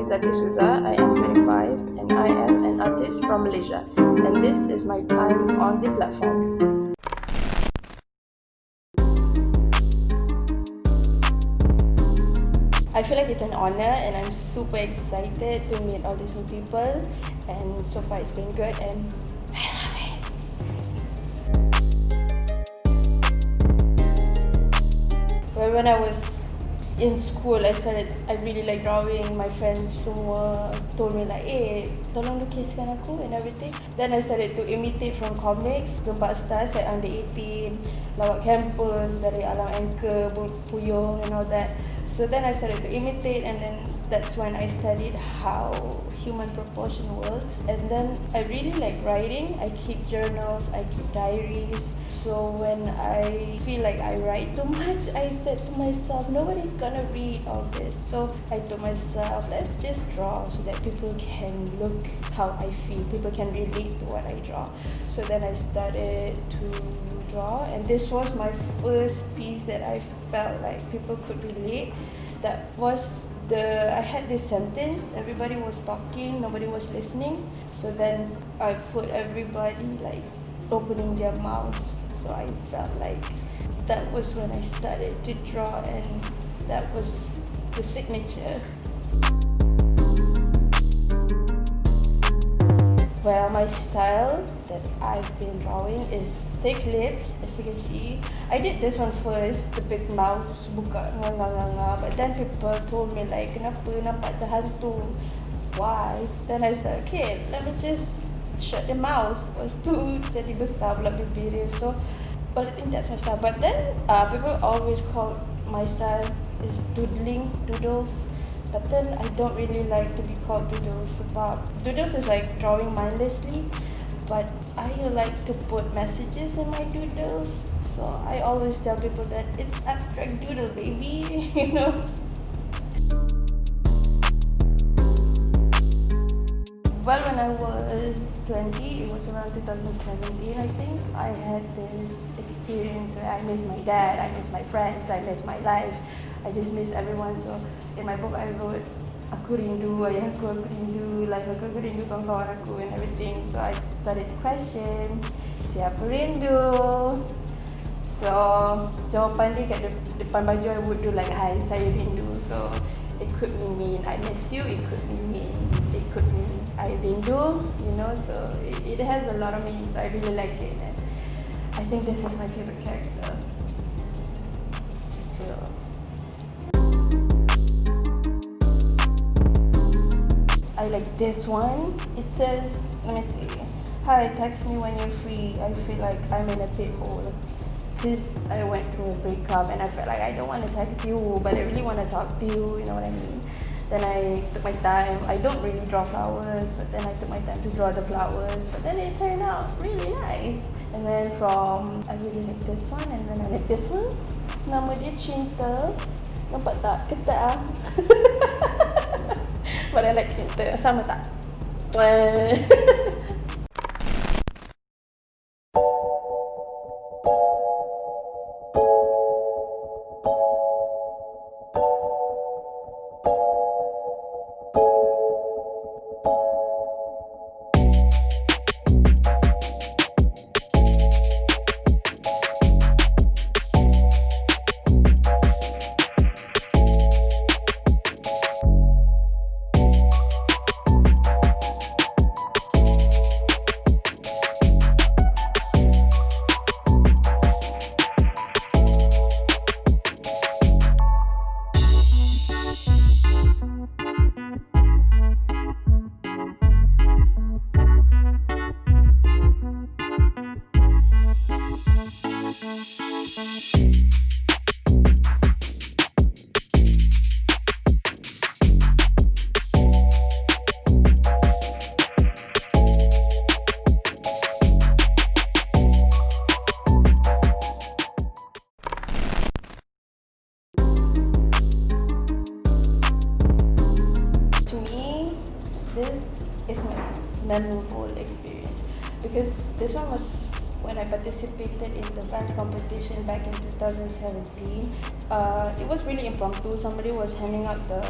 Izzati Suza. I am 25 and I am an artist from Malaysia. And this is my time on the platform. I feel like it's an honor and I'm super excited to meet all these new people. And so far it's been good and I love it. Well, when I was in school, I really like drawing. My friends semua told me like, tolong lukiskan aku and everything. Then I started to imitate from comics. Gambar stars at under 18, lawak campus, dari alam anchor, puyung and all that. So then I started to imitate, and then that's when I studied how human proportion works. And then I really like writing. I keep journals, I keep diaries. So when I feel like I write too much, I said to myself, nobody's gonna read all this. So I told myself, let's just draw so that people can look how I feel. People can relate to what I draw. So then I started to draw, and this was my first piece that I felt like people could relate. That was I had this sentence, everybody was talking, nobody was listening. So then I put everybody like opening their mouths. So I felt like that was when I started to draw, and that was the signature. Well, my style that I've been drawing is thick lips, as you can see. I did this one first, the big mouth, buka nganga, but then people told me like, kenapa nampak macam hantu? Why? Then I said, okay, let me just shut the mouth. Lepas tu jadi besar pula bibir dia. So, well, I think that's my style. But then people always call my style is doodles. But then I don't really like to be called doodles. Doodles is like drawing mindlessly, but I like to put messages in my doodles. So I always tell people that it's abstract doodle, baby, you know. Well, when I was 20, it was around 2017, I think, I had this experience where I miss my dad, I miss my friends, I miss my life, I just miss everyone. So in my book, I wrote, aku rindu ayahku, aku rindu life aku rindu kawan-kawan aku and everything. So I started to question, siapa rindu? So jawapan dia kat depan baju I would do like, hi, saya rindu. So it could mean I miss you, it could mean I rindu, you know. So it has a lot of meanings. I really like it, and I think this is my favorite character. So I like this one. It says, let me see. Hi, text me when you're free. I feel like I'm in a pit hole. Because I went through a breakup and I felt like I don't want to text you, but I really want to talk to you, you know what I mean? Then I took my time. I don't really draw flowers, but then I took my time to draw the flowers. But then it turned out really nice. And then I really like this one, and then I like this one. Nama dia Cinta. Nampak tak? Ketat ah. But I like Cinta. Sama tak? This is my memorable experience because this one was when I participated in the dance competition back in 2017. It was really impromptu. Somebody was handing out the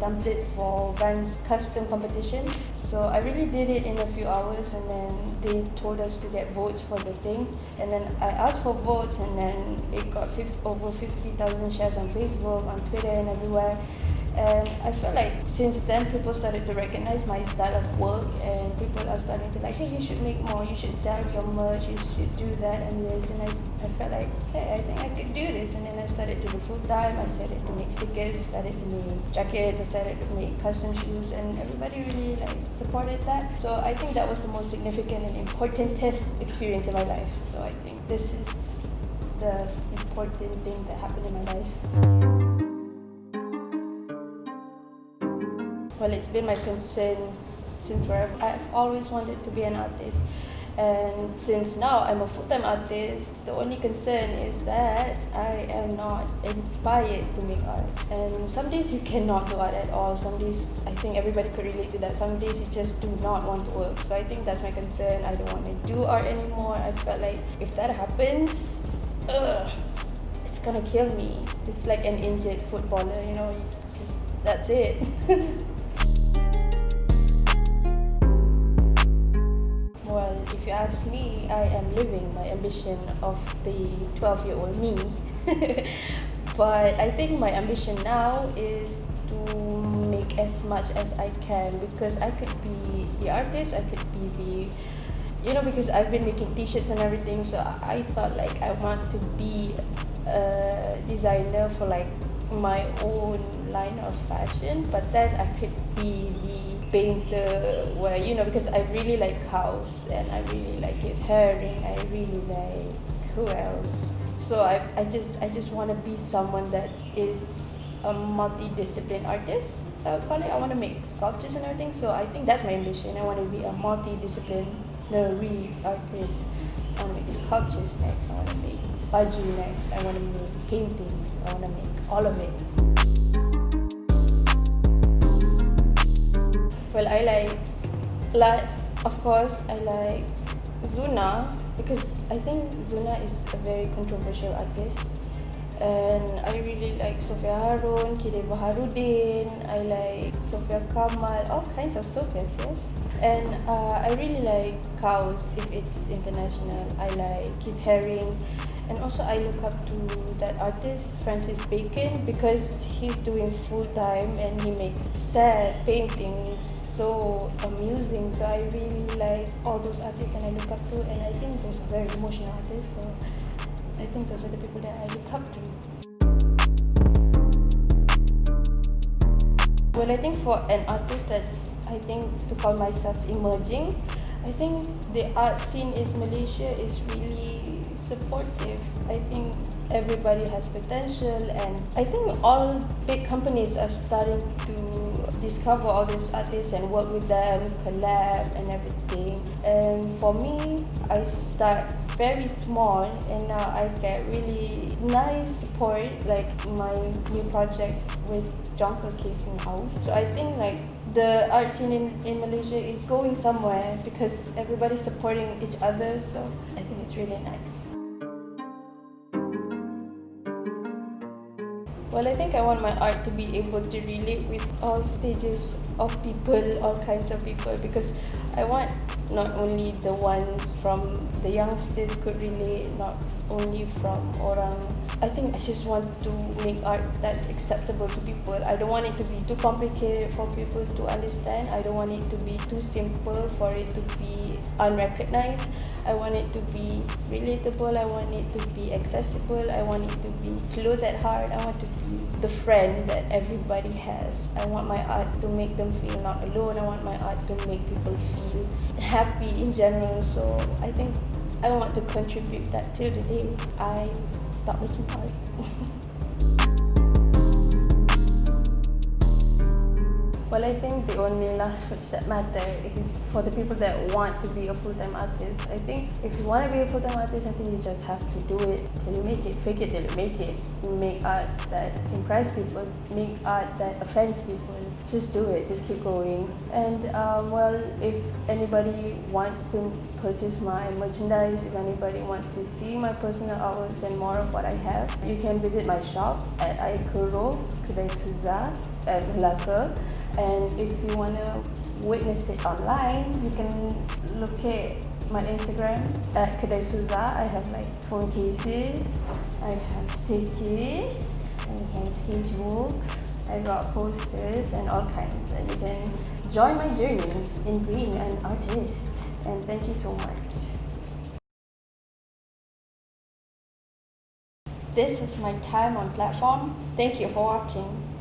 template for Vans custom competition. So I really did it in a few hours, and then they told us to get votes for the thing. And then I asked for votes, and then it got over 50,000 shares on Facebook, on Twitter, and everywhere. And I feel like since then people started to recognize my style of work, and people are starting to like, hey, you should make more, you should sell your merch, you should do that and this. And I felt like, hey, I think I could do this. And then I started to do full time. I started to make stickers, I started to make jackets, I started to make custom shoes, and everybody really like supported that. So I think that was the most significant and important test experience in my life. So I think this is the important thing that happened in my life. Well, it's been my concern since forever. I've always wanted to be an artist, and since now I'm a full-time artist, the only concern is that I am not inspired to make art. And some days you cannot do art at all. Some days, I think everybody could relate to that. Some days you just do not want to work. So I think that's my concern. I don't want to do art anymore. I felt like if that happens, it's gonna kill me. It's like an injured footballer, you know, that's it. Well, if you ask me, I am living my ambition of the 12-year-old me. But I think my ambition now is to make as much as I can, because I could be the artist, I could be the, because I've been making t-shirts and everything, so I thought like I want to be a designer for like my own line of fashion, but then I could be the painter where, because I really like cows, and I really like his herring, I really like, who else? So I just want to be someone that is a multidiscipline artist. So I would call it, I want to make sculptures and everything. So I think that's my ambition. I want to be a multidisciplinary artist. I want to make sculptures next, I want to make baju next, I want to make paintings, I want to make all of it. Well, I like, of course, I like Zuna, because I think Zuna is a very controversial artist. And I really like Sofia Harun, Kedai Baharudin, I like Sofia Kamal, all kinds of Sofias, yes. And I really like cows if it's international. I like Keith Haring. And also I look up to that artist, Francis Bacon, because he's doing full-time and he makes sad paintings so amusing. So I really like all those artists and I look up to, and I think those are very emotional artists. So I think those are the people that I look up to. Well, I think for an artist that's, I think, to call myself emerging, I think the art scene in Malaysia is really supportive. I think everybody has potential, and I think all big companies are starting to discover all these artists and work with them, collab and everything. And for me, I start very small, and now I get really nice support, like my new project with Jonker Casing House. So I think like the art scene in Malaysia is going somewhere because everybody's supporting each other, so I think it's really nice. Well, I think I want my art to be able to relate with all stages of people, all kinds of people, because I want not only the ones from the youngsters could relate, not only from orang. I think I just want to make art that's acceptable to people. I don't want it to be too complicated for people to understand. I don't want it to be too simple for it to be unrecognized. I want it to be relatable. I want it to be accessible. I want it to be close at heart. I want to be the friend that everybody has. I want my art to make them feel not alone. I want my art to make people feel happy in general. So I think I want to contribute that till the day I stop making art. Well, I think think the only last words that matter is for the people that want to be a full-time artist. I think if you want to be a full-time artist, I think you just have to do it till you make it, fake it till you make it. Make art that impress people, make art that offends people. Just do it, just keep going. And well, if anybody wants to purchase my merchandise, if anybody wants to see my personal artworks and more of what I have, you can visit my shop at Ayer Keroh Kedai Suza at Melaka. And if you want to witness it online, you can look at my Instagram at Kedai Suza. I have like phone cases, I have stickers, I have sketchbooks, I got posters and all kinds. And you can join my journey in being an artist. And thank you so much. This was my time on platform. Thank you for watching.